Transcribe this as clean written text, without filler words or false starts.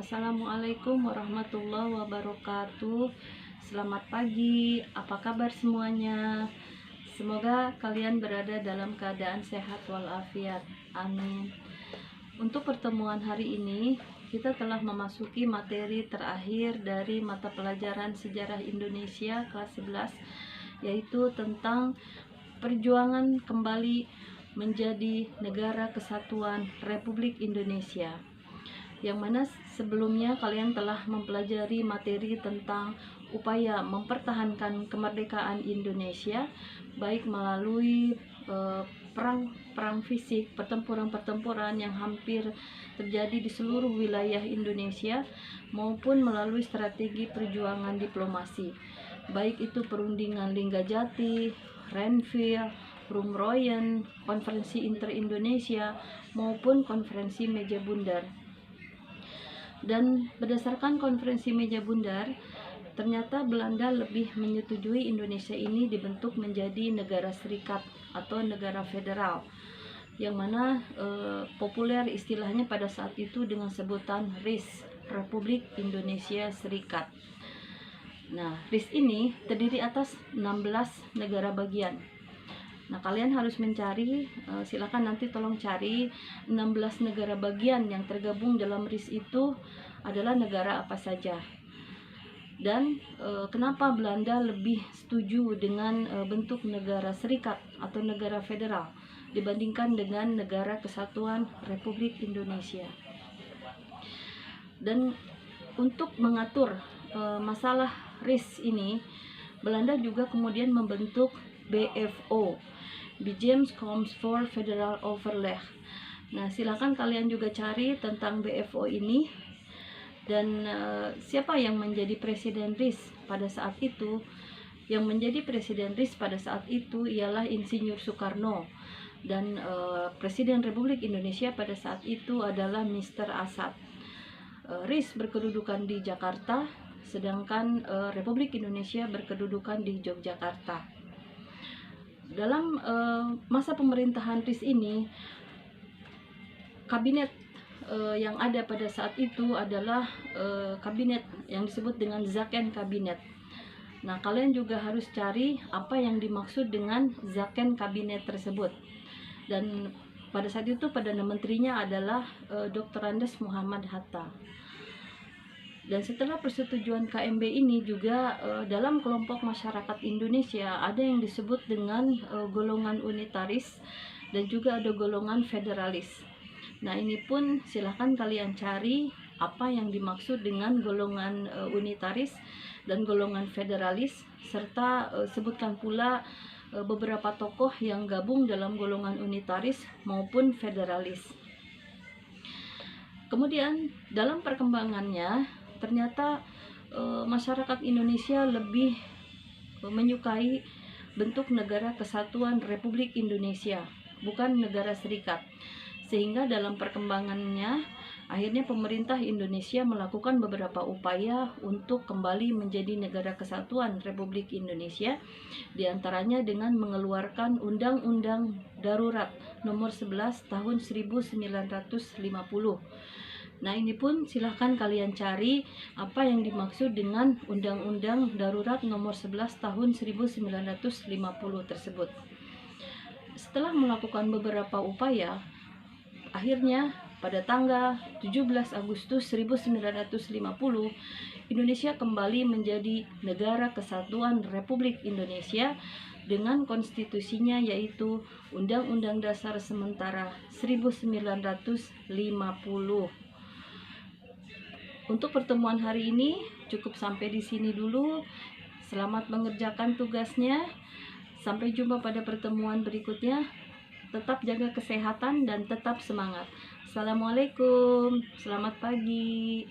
Assalamualaikum warahmatullahi wabarakatuh. Selamat pagi, apa kabar semuanya? Semoga kalian berada dalam keadaan sehat walafiat. Amin. Untuk pertemuan hari ini, kita telah memasuki materi terakhir dari mata pelajaran Sejarah Indonesia kelas 11, yaitu tentang perjuangan kembali menjadi negara kesatuan Republik Indonesia, yang mana sebelumnya kalian telah mempelajari materi tentang upaya mempertahankan kemerdekaan Indonesia, baik melalui perang fisik, pertempuran-pertempuran yang hampir terjadi di seluruh wilayah Indonesia, maupun melalui strategi perjuangan diplomasi, baik itu perundingan Linggajati, Renville, Rumroyen, Konferensi Inter-Indonesia, maupun Konferensi Meja Bundar. Dan berdasarkan Konferensi Meja Bundar, ternyata Belanda lebih menyetujui Indonesia ini dibentuk menjadi negara serikat atau negara federal, yang mana populer istilahnya pada saat itu dengan sebutan RIS, Republik Indonesia Serikat. Nah, RIS ini terdiri atas 16 negara bagian. Nah, kalian harus mencari, silakan nanti tolong cari 16 negara bagian yang tergabung dalam RIS itu adalah negara apa saja. Dan kenapa Belanda lebih setuju dengan bentuk negara serikat atau negara federal dibandingkan dengan negara kesatuan Republik Indonesia. Dan untuk mengatur masalah RIS ini, Belanda juga kemudian membentuk BFO, Bijeenkomst voor Federal Overleg. Nah, silakan kalian juga cari tentang BFO ini. Dan siapa yang menjadi presiden RIS pada saat itu? Yang menjadi presiden RIS pada saat itu ialah Insinyur Soekarno, dan Presiden Republik Indonesia pada saat itu adalah Mr. Asad. RIS berkedudukan di Jakarta, sedangkan Republik Indonesia berkedudukan di Yogyakarta. Dalam masa pemerintahan RIS ini, kabinet yang ada pada saat itu adalah kabinet yang disebut dengan Zaken Kabinet. Nah, kalian juga harus cari apa yang dimaksud dengan Zaken Kabinet tersebut. Dan pada saat itu Perdana Menterinya adalah Dr. Andes Muhammad Hatta. Dan setelah persetujuan KMB ini juga dalam kelompok masyarakat Indonesia ada yang disebut dengan golongan unitaris dan juga ada golongan federalis. Nah, ini pun silahkan kalian cari apa yang dimaksud dengan golongan unitaris dan golongan federalis, serta sebutkan pula beberapa tokoh yang gabung dalam golongan unitaris maupun federalis. Kemudian dalam perkembangannya, ternyata masyarakat Indonesia lebih menyukai bentuk negara kesatuan Republik Indonesia, bukan negara serikat. Sehingga dalam perkembangannya, akhirnya pemerintah Indonesia melakukan beberapa upaya untuk kembali menjadi negara kesatuan Republik Indonesia, diantaranya dengan mengeluarkan Undang-Undang Darurat Nomor 11 Tahun 1950. Nah, ini pun silahkan kalian cari apa yang dimaksud dengan Undang-Undang Darurat Nomor 11 Tahun 1950 tersebut. Setelah melakukan beberapa upaya, akhirnya pada tanggal 17 Agustus 1950, Indonesia kembali menjadi negara kesatuan Republik Indonesia dengan konstitusinya, yaitu Undang-Undang Dasar Sementara 1950. Untuk pertemuan hari ini cukup sampai di sini dulu. Selamat mengerjakan tugasnya. Sampai jumpa pada pertemuan berikutnya. Tetap jaga kesehatan dan tetap semangat. Assalamualaikum. Selamat pagi.